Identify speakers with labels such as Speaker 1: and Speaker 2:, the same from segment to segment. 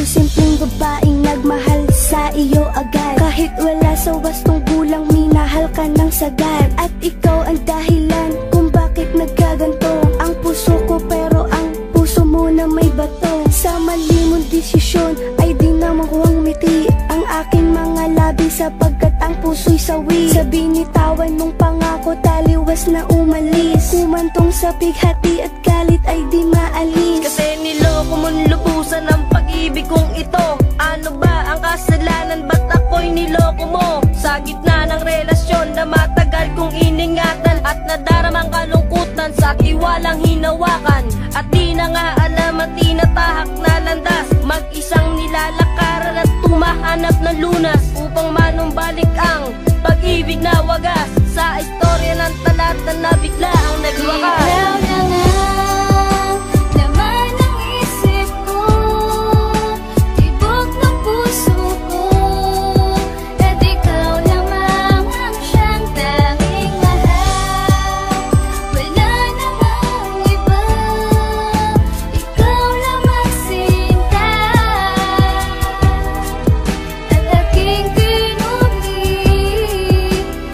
Speaker 1: Simpleng babaeng nagmahal sa iyo agad. Kahit wala sa wastong gulang, minahal ka ng sagad. At ikaw ang dahilan kung bakit nagkaganto ang puso ko, pero ang puso mo na may bato. Sa mali mong desisyon ay di na makuhang ngiti ang aking mga labi, sapagkat ang puso'y sawi. Sa binitawan mong pangako, taliwas na umalis. Kumantong sa pighati at galit ay di maalis.
Speaker 2: Kasi niloko mong lubusan ang pag-ibig kong ito. Ano ba ang kasalanan? Ba't ako'y niloko mo? Sa gitna ng relasyon na matagal kong iningatan, at nadaramang kalungkutan sa tiwalang hinawakan. At di na nga alam at tinatahak na landas, mag-isang nilalakaran at tumahanap ng lunas, upang manumbalik ang pag-ibig na wagas. Sa istorya ng talata na bigla ang nagwakas.
Speaker 3: Ikaw na nga laman ng isip ko, tibok ng puso ko, at ikaw lamang ang siyang tanging mahal. Wala namang iba, ikaw lamang sinta, at aking kinubli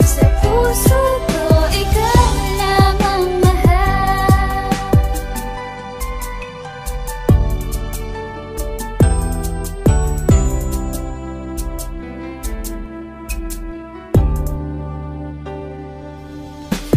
Speaker 3: sa puso ko, ikaw lamang mahal.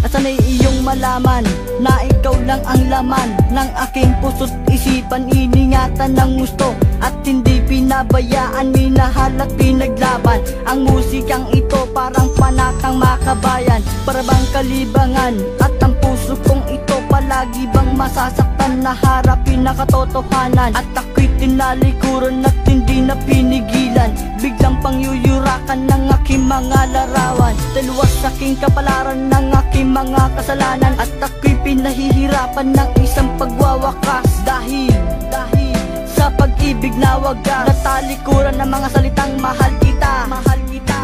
Speaker 2: At sana'y iyong malaman na ikaw lang ang laman ng aking puso't isipan. Iningatan ng gusto at hindi pinabayaan, minahal at pinaglaban. Ang musikang ito parang panakang makabayan, para bang kalibangan. At ang puso kong ito palagi bang masasaktan na harapin na katotohanan. At ako'y tinalikuran at hindi na pinigilan, biglang pangyuyurakan ng aking mga larawan. Taluwas aking kapalaran ng aking mga kasalanan, at ako'y pinahihirapan ng isang pagwawakas. Dahil sa pag-ibig na wagas, natalikuran ng mga salitang mahal kita.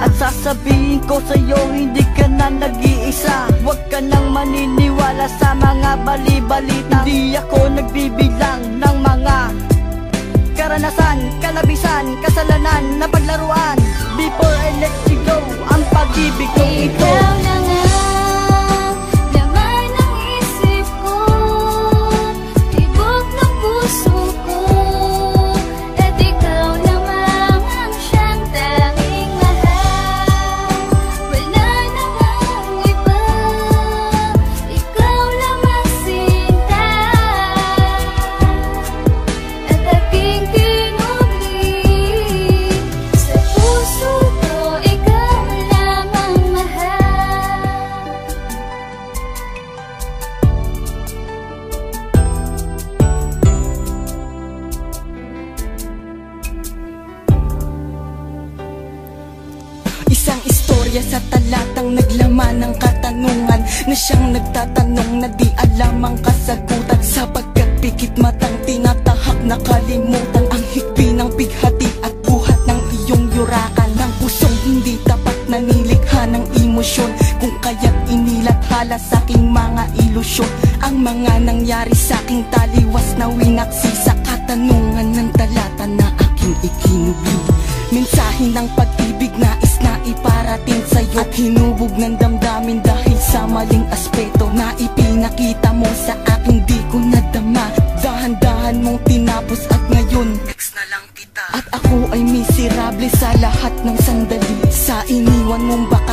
Speaker 2: At sasabihin ko sa'yo, hindi ka na nag-iisa. Huwag ka nang maniniwala sa mga bali-balita. Hindi ako nagbibilang ng mga karanasan, kalabisan, kasalanan na paglaruan. Before I let you go, ang pag-ibig kong ito.
Speaker 3: Ikaw na nga laman ng isip ko, tibok ng puso ko, at ikaw lamang ang siyang tanging mahal. Wala namang iba, ikaw lamang sinta, at aking kinubli sa puso ko, ikaw lamang mahal.
Speaker 4: Isang istorya sa talatang naglaman ng katanungan, na siyang nagtatanong na di alam ang kasagutan. Sapagkat pikit matang tinatahak na kalimutan, ang hikbi ng bighati at buhat ng iyong yurakan. Ng pusong hindi tapat na nilikha ng emosyon, kung kaya't inilathala sa aking mga ilusyon. Ang mga nangyari sa aking taliwas na winaksi sa katanungan ng talata na aking ikinubli. Mensahe ng pag-ibig nais na iparating sa'yo, at hinubog ng damdamin dahil sa maling aspeto na ipinakita mo sa aking di ko nadama. Dahan-dahan mong tinapos at ngayon next na lang kita. At ako ay miserable sa lahat ng sandali, sa iniwan mong baka